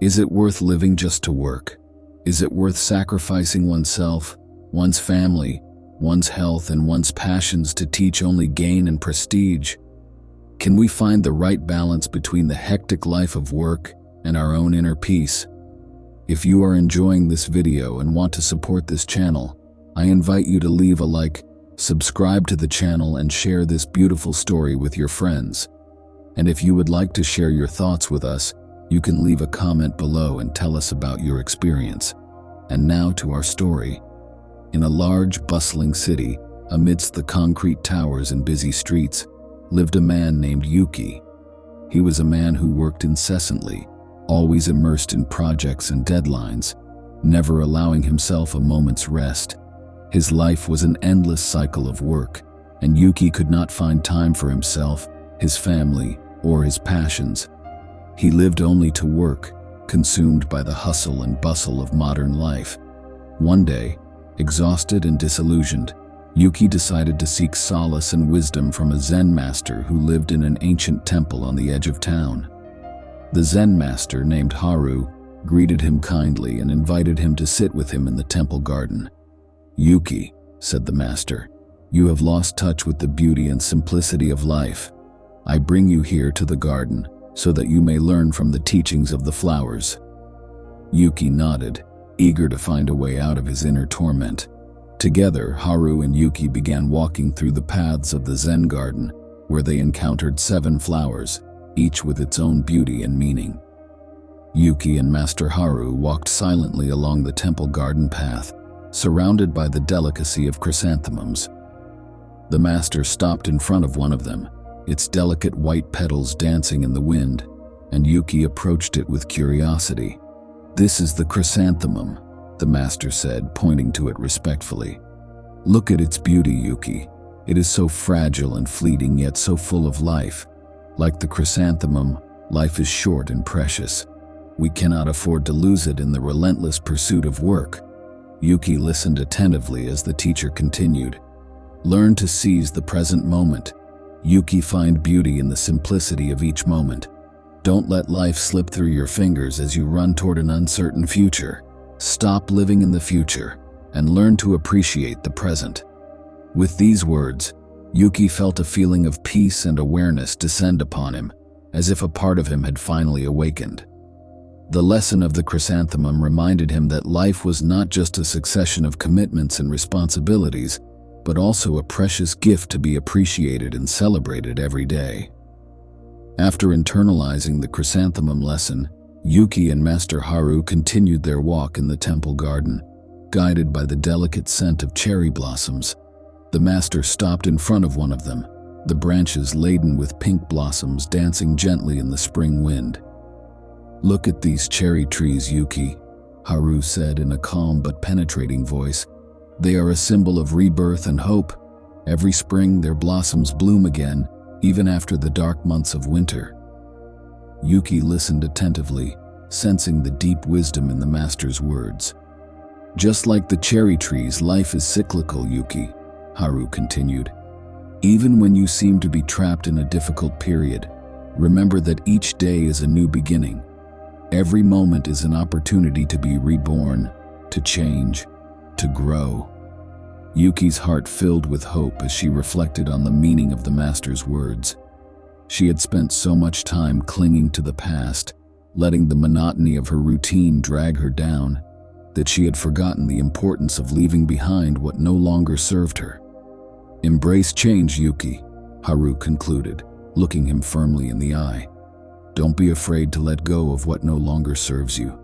Is it worth living just to work? Is it worth sacrificing oneself, one's family, one's health, and one's passions to teach only gain and prestige? Can we find the right balance between the hectic life of work and our own inner peace? If you are enjoying this video and want to support this channel, I invite you to leave a like, subscribe to the channel, and share this beautiful story with your friends. And if you would like to share your thoughts with us, you can leave a comment below and tell us about your experience. And now to our story. In a large, bustling city, amidst the concrete towers and busy streets, lived a man named Yuki. He was a man who worked incessantly, always immersed in projects and deadlines, never allowing himself a moment's rest. His life was an endless cycle of work, and Yuki could not find time for himself, his family, or his passions. He lived only to work, consumed by the hustle and bustle of modern life. One day, exhausted and disillusioned, Yuki decided to seek solace and wisdom from a Zen master who lived in an ancient temple on the edge of town. The Zen master, named Haru, greeted him kindly and invited him to sit with him in the temple garden. "Yuki," said the master, "you have lost touch with the beauty and simplicity of life. I bring you here to the garden so that you may learn from the teachings of the flowers." Yuki nodded, eager to find a way out of his inner torment. Together, Haru and Yuki began walking through the paths of the Zen garden, where they encountered 7 flowers, each with its own beauty and meaning. Yuki and Master Haru walked silently along the temple garden path, surrounded by the delicacy of chrysanthemums. The master stopped in front of one of them, its delicate white petals dancing in the wind, and Yuki approached it with curiosity. "This is the chrysanthemum," the master said, pointing to it respectfully. "Look at its beauty, Yuki. It is so fragile and fleeting, yet so full of life. Like the chrysanthemum, life is short and precious. We cannot afford to lose it in the relentless pursuit of work." Yuki listened attentively as the teacher continued. "Learn to seize the present moment. Yuki, find beauty in the simplicity of each moment. Don't let life slip through your fingers as you run toward an uncertain future. Stop living in the future and learn to appreciate the present." With these words, Yuki felt a feeling of peace and awareness descend upon him, as if a part of him had finally awakened. The lesson of the chrysanthemum reminded him that life was not just a succession of commitments and responsibilities, but also a precious gift to be appreciated and celebrated every day. After internalizing the chrysanthemum lesson, Yuki and Master Haru continued their walk in the temple garden, guided by the delicate scent of cherry blossoms. The master stopped in front of one of them, the branches laden with pink blossoms dancing gently in the spring wind. "Look at these cherry trees, Yuki," Haru said in a calm but penetrating voice. "They are a symbol of rebirth and hope. Every spring their blossoms bloom again, even after the dark months of winter." Yuki listened attentively, sensing the deep wisdom in the master's words. "Just like the cherry trees, life is cyclical, Yuki," Haru continued. "Even when you seem to be trapped in a difficult period, remember that each day is a new beginning. Every moment is an opportunity to be reborn, to change, to grow." Yuki's heart filled with hope as she reflected on the meaning of the master's words. She had spent so much time clinging to the past, letting the monotony of her routine drag her down, that she had forgotten the importance of leaving behind what no longer served her. "Embrace change, Yuki," Haru concluded, looking him firmly in the eye. "Don't be afraid to let go of what no longer serves you.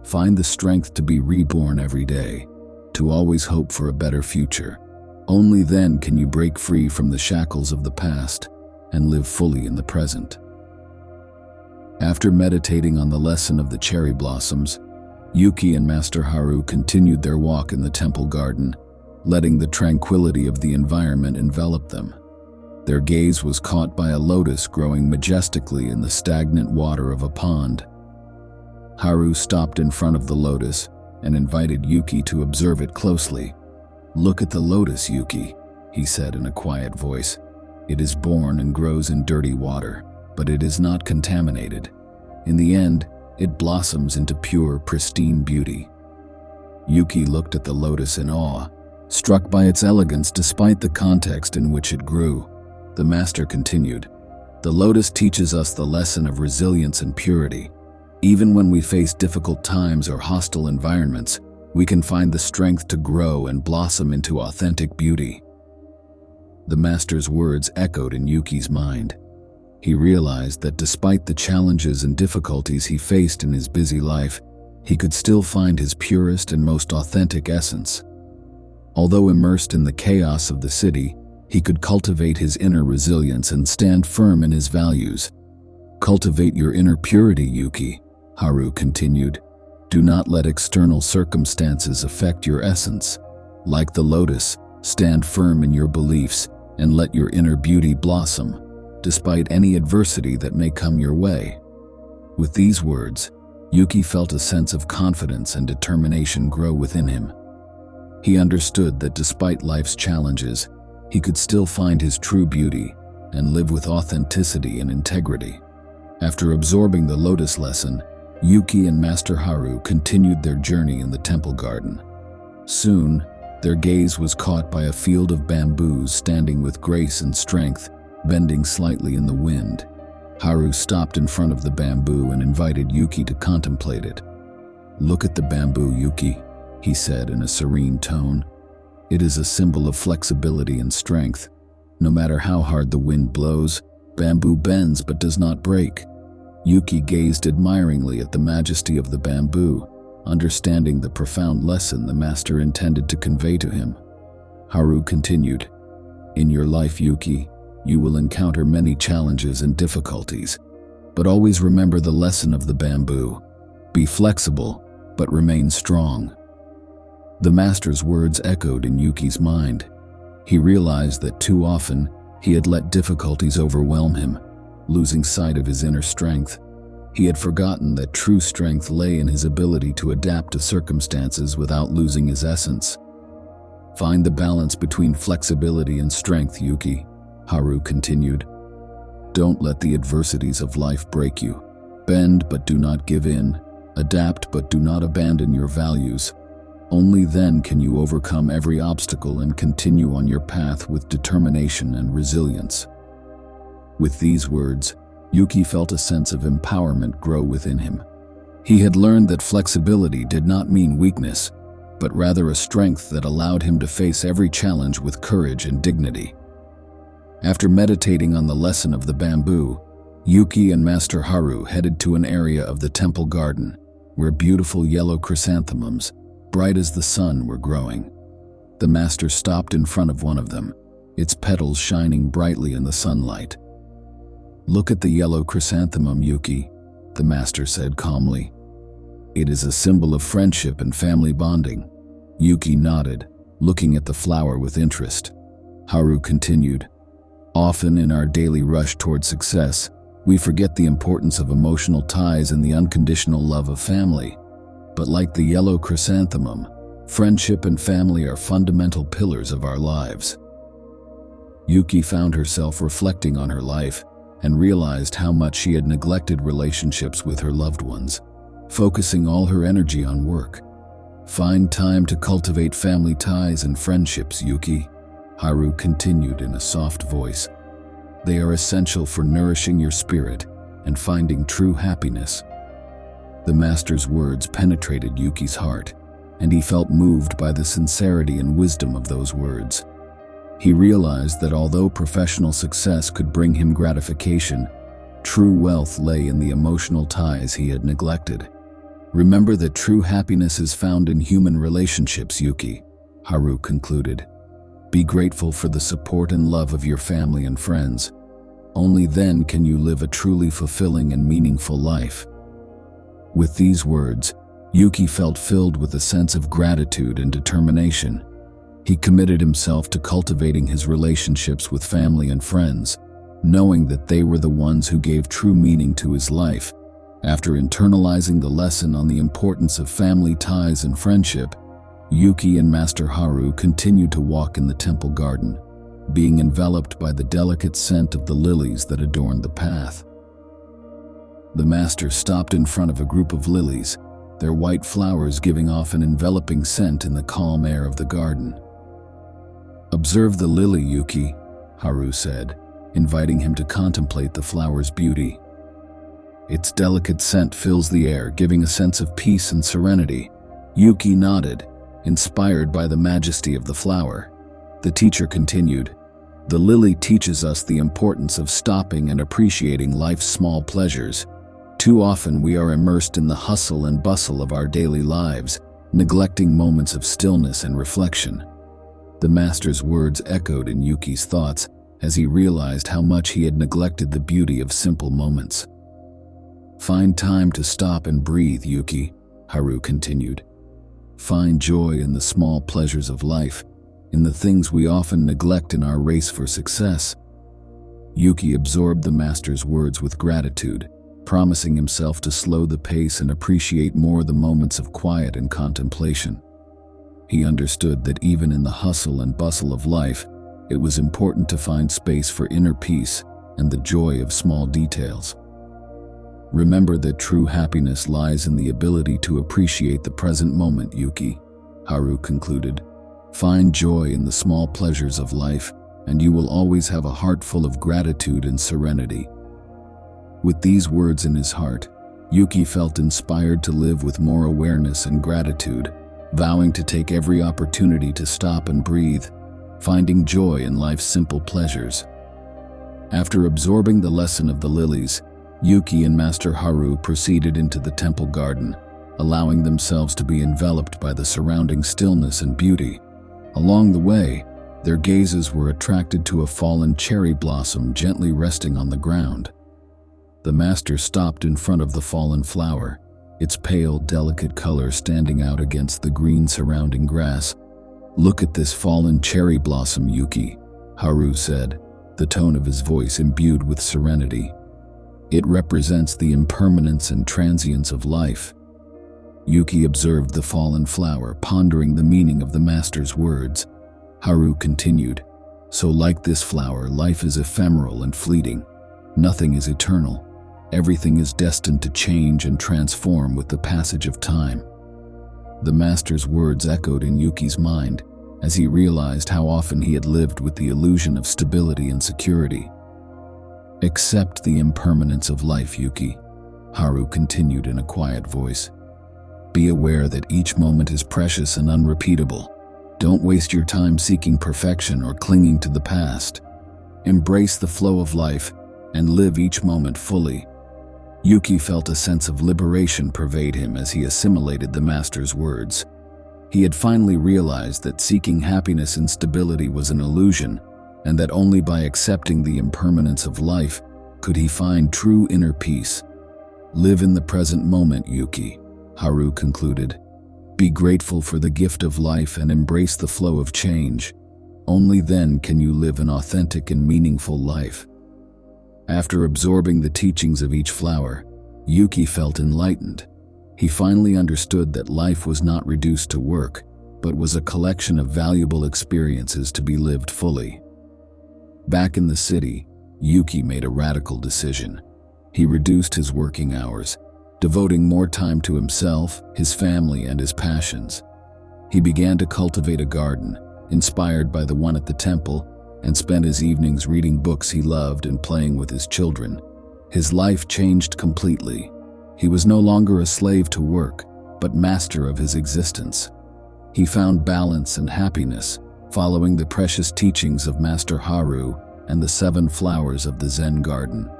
Find the strength to be reborn every day, to always hope for a better future. Only then can you break free from the shackles of the past and live fully in the present." After meditating on the lesson of the cherry blossoms, Yuki and Master Haru continued their walk in the temple garden, letting the tranquility of the environment envelop them. Their gaze was caught by a lotus growing majestically in the stagnant water of a pond. Haru stopped in front of the lotus and invited Yuki to observe it closely. "Look at the lotus, Yuki," he said in a quiet voice. "It is born and grows in dirty water, but it is not contaminated. In the end, it blossoms into pure, pristine beauty. Yuki looked at the lotus in awe, struck by its elegance despite the context in which it grew. The master continued, "The lotus teaches us the lesson of resilience and purity. Even when we face difficult times or hostile environments, we can find the strength to grow and blossom into authentic beauty." The master's words echoed in Yuki's mind. He realized that despite the challenges and difficulties he faced in his busy life, he could still find his purest and most authentic essence. Although immersed in the chaos of the city, he could cultivate his inner resilience and stand firm in his values. "Cultivate your inner purity, Yuki," Haru continued. "Do not let external circumstances affect your essence. Like the lotus, stand firm in your beliefs and let your inner beauty blossom, despite any adversity that may come your way." With these words, Yuki felt a sense of confidence and determination grow within him. He understood that despite life's challenges, he could still find his true beauty and live with authenticity and integrity. After absorbing the lotus lesson, Yuki and Master Haru continued their journey in the temple garden. Soon, their gaze was caught by a field of bamboos standing with grace and strength, bending slightly in the wind. Haru stopped in front of the bamboo and invited Yuki to contemplate it. "Look at the bamboo, Yuki," he said in a serene tone. "It is a symbol of flexibility and strength. No matter how hard the wind blows, bamboo bends but does not break." Yuki gazed admiringly at the majesty of the bamboo, understanding the profound lesson the master intended to convey to him. Haru continued, "In your life, Yuki, you will encounter many challenges and difficulties, but always remember the lesson of the bamboo. Be flexible, but remain strong." The master's words echoed in Yuki's mind. He realized that too often he had let difficulties overwhelm him, losing sight of his inner strength. He had forgotten that true strength lay in his ability to adapt to circumstances without losing his essence. "Find the balance between flexibility and strength, Yuki," Haru continued. "Don't let the adversities of life break you. Bend but do not give in. Adapt but do not abandon your values. Only then can you overcome every obstacle and continue on your path with determination and resilience." With these words, Yuki felt a sense of empowerment grow within him. He had learned that flexibility did not mean weakness, but rather a strength that allowed him to face every challenge with courage and dignity. After meditating on the lesson of the bamboo, Yuki and Master Haru headed to an area of the temple garden where beautiful yellow chrysanthemums, bright as the sun, were growing. The master stopped in front of one of them, its petals shining brightly in the sunlight. "Look at the yellow chrysanthemum, Yuki," the master said calmly. "It is a symbol of friendship and family bonding." Yuki nodded, looking at the flower with interest. Haru continued, "Often in our daily rush toward success, we forget the importance of emotional ties and the unconditional love of family. But like the yellow chrysanthemum, friendship and family are fundamental pillars of our lives." Yuki found herself reflecting on her life and realized how much she had neglected relationships with her loved ones, focusing all her energy on work. "Find time to cultivate family ties and friendships, Yuki," Haru continued in a soft voice. "They are essential for nourishing your spirit and finding true happiness." The master's words penetrated Yuki's heart, and he felt moved by the sincerity and wisdom of those words. He realized that although professional success could bring him gratification, true wealth lay in the emotional ties he had neglected. "Remember that true happiness is found in human relationships, Yuki," Haru concluded. "Be grateful for the support and love of your family and friends. Only then can you live a truly fulfilling and meaningful life." With these words, Yuki felt filled with a sense of gratitude and determination. He committed himself to cultivating his relationships with family and friends, knowing that they were the ones who gave true meaning to his life. After internalizing the lesson on the importance of family ties and friendship, Yuki and Master Haru continued to walk in the temple garden, being enveloped by the delicate scent of the lilies that adorned the path. The master stopped in front of a group of lilies, their white flowers giving off an enveloping scent in the calm air of the garden. "Observe the lily, Yuki," Haru said, inviting him to contemplate the flower's beauty. "Its delicate scent fills the air, giving a sense of peace and serenity." Yuki nodded, inspired by the majesty of the flower. The teacher continued, "The lily teaches us the importance of stopping and appreciating life's small pleasures. Too often we are immersed in the hustle and bustle of our daily lives, neglecting moments of stillness and reflection." The master's words echoed in Yuki's thoughts as he realized how much he had neglected the beauty of simple moments. "Find time to stop and breathe, Yuki," Haru continued. "Find joy in the small pleasures of life, in the things we often neglect in our race for success." Yuki absorbed the master's words with gratitude, promising himself to slow the pace and appreciate more the moments of quiet and contemplation. He understood that even in the hustle and bustle of life, it was important to find space for inner peace and the joy of small details. "Remember that true happiness lies in the ability to appreciate the present moment, Yuki," Haru concluded. "Find joy in the small pleasures of life, and you will always have a heart full of gratitude and serenity." With these words in his heart, Yuki felt inspired to live with more awareness and gratitude, vowing to take every opportunity to stop and breathe, finding joy in life's simple pleasures. After absorbing the lesson of the lilies, Yuki and Master Haru proceeded into the temple garden, allowing themselves to be enveloped by the surrounding stillness and beauty. Along the way, their gazes were attracted to a fallen cherry blossom gently resting on the ground. The master stopped in front of the fallen flower, its pale, delicate color standing out against the green surrounding grass. "Look at this fallen cherry blossom, Yuki," Haru said, the tone of his voice imbued with serenity. "It represents the impermanence and transience of life." Yuki observed the fallen flower, pondering the meaning of the master's words. Haru continued, "So like this flower, life is ephemeral and fleeting. Nothing is eternal. Everything is destined to change and transform with the passage of time." The master's words echoed in Yuki's mind as he realized how often he had lived with the illusion of stability and security. "Accept the impermanence of life, Yuki," Haru continued in a quiet voice. "Be aware that each moment is precious and unrepeatable. Don't waste your time seeking perfection or clinging to the past. Embrace the flow of life and live each moment fully." Yuki felt a sense of liberation pervade him as he assimilated the master's words. He had finally realized that seeking happiness and stability was an illusion, and that only by accepting the impermanence of life could he find true inner peace. "Live in the present moment, Yuki," Haru concluded. "Be grateful for the gift of life and embrace the flow of change. Only then can you live an authentic and meaningful life." After absorbing the teachings of each flower, Yuki felt enlightened. He finally understood that life was not reduced to work, but was a collection of valuable experiences to be lived fully. Back in the city, Yuki made a radical decision. He reduced his working hours, devoting more time to himself, his family, and his passions. He began to cultivate a garden, inspired by the one at the temple, and spent his evenings reading books he loved and playing with his children. His life changed completely. He was no longer a slave to work, but master of his existence. He found balance and happiness, following the precious teachings of Master Haru and the 7 flowers of the Zen garden.